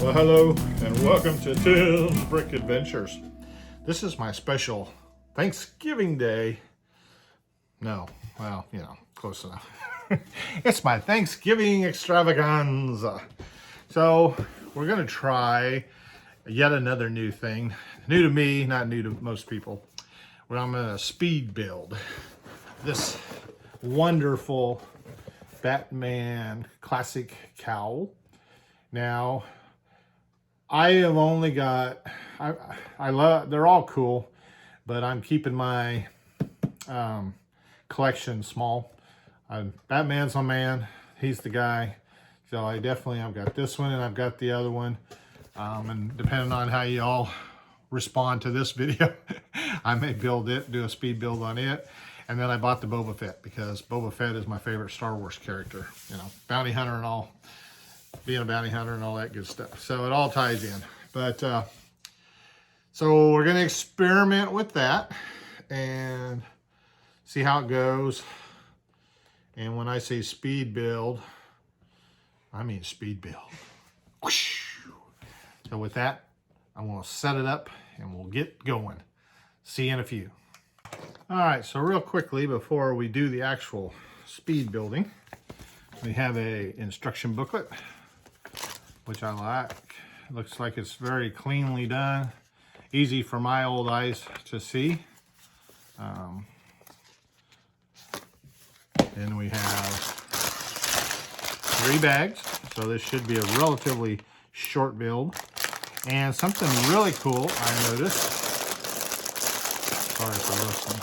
Well, hello and welcome to Tim's Brick Adventures. This is my special Thanksgiving Day. No, well, you know, close enough. It's my Thanksgiving extravaganza. So we're going to try yet another new thing. New to me, not new to most people. Where I'm going to speed build this wonderful Batman classic cowl. Now, I have only got, I love, they're all cool, but I'm keeping my collection small. Batman's my man, he's the guy. So I've got this one and I've got the other one. And depending on how you all respond to this video, I may build it, do a speed build on it. And then I bought the Boba Fett because Boba Fett is my favorite Star Wars character. You know, bounty hunter and all. Being a bounty hunter and all that good stuff. So it all ties in. But so we're going to experiment with that and see how it goes. And when I say speed build, I mean speed build. Whoosh. So with that, I'm going to set it up and we'll get going. See you in a few. All right, so real quickly before we do the actual speed building, we have a instruction booklet, which I like. It looks like it's very cleanly done. Easy for my old eyes to see. Then we have 3 bags. So this should be a relatively short build. And something really cool I noticed. Sorry for listening.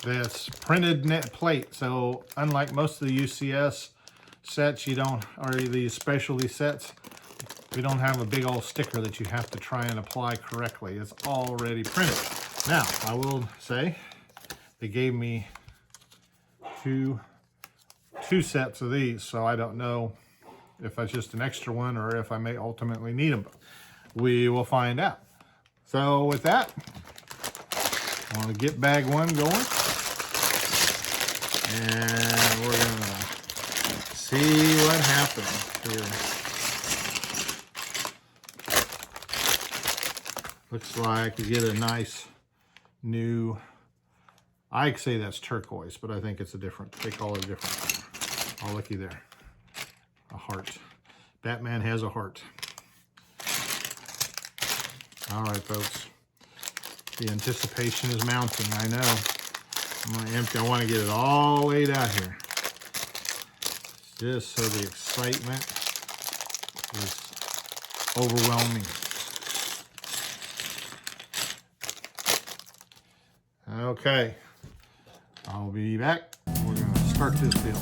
This printed net plate. So unlike most of the UCS sets, or these specialty sets, we don't have a big old sticker that you have to try and apply correctly. It's already printed. Now, I will say they gave me two sets of these, so I don't know if it's just an extra one or if I may ultimately need them. We will find out. So with that, I want to get bag 1 going. And we're going to see what happens here. Looks like you get a nice new, I say that's turquoise, but I think it's a different, they call it a different color. Oh, looky there. A heart. Batman has a heart. All right, folks. The anticipation is mounting, I know. I'm going to empty, I want to get it all laid out here. Just so the excitement is overwhelming. Okay, I'll be back. We're going to start this build.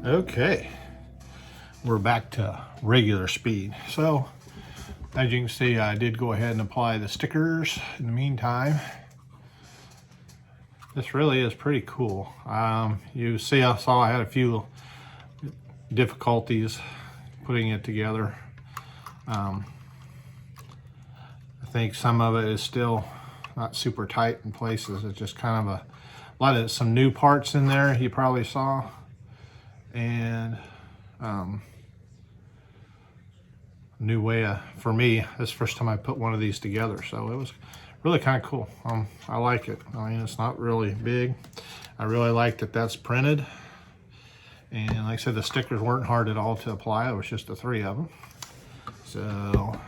Okay, we're back to regular speed. So, as you can see, I did go ahead and apply the stickers in the meantime. This really is pretty cool. You see, I had a few difficulties putting it together. I think some of it is still not super tight in places. It's just kind of a lot of some new parts in there you probably saw, and new way for me, this is the first time I put one of these together, so it was really kind of cool. I like it. I mean, it's not really big. I really like that that's printed, and like I said, the stickers weren't hard at all to apply. It was just the 3 of them. So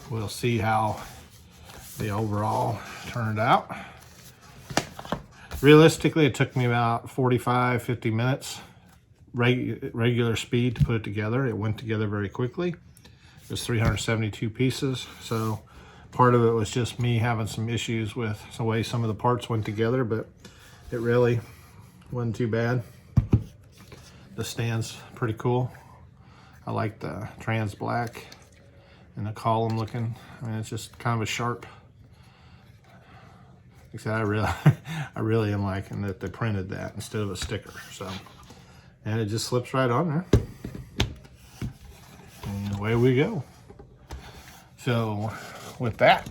we'll see how the overall turned out. Realistically, it took me about 45-50 minutes regular speed to put it together. It went together very quickly. It was 372 pieces, so part of it was just me having some issues with the way some of the parts went together, but it really wasn't too bad. The stand's pretty cool. I like the trans black and the column looking. I mean, it's just kind of a sharp. Like I said, I really am liking that they printed that instead of a sticker. So, and it just slips right on there, and away we go. So with that,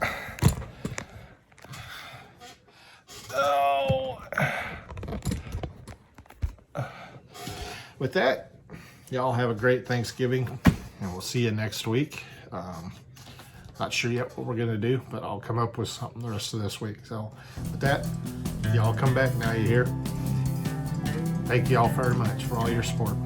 y'all have a great Thanksgiving, and we'll see you next week. Not sure yet what we're gonna do, but I'll come up with something the rest of this week. So with that, y'all come back now, you hear? Thank y'all very much for all your support.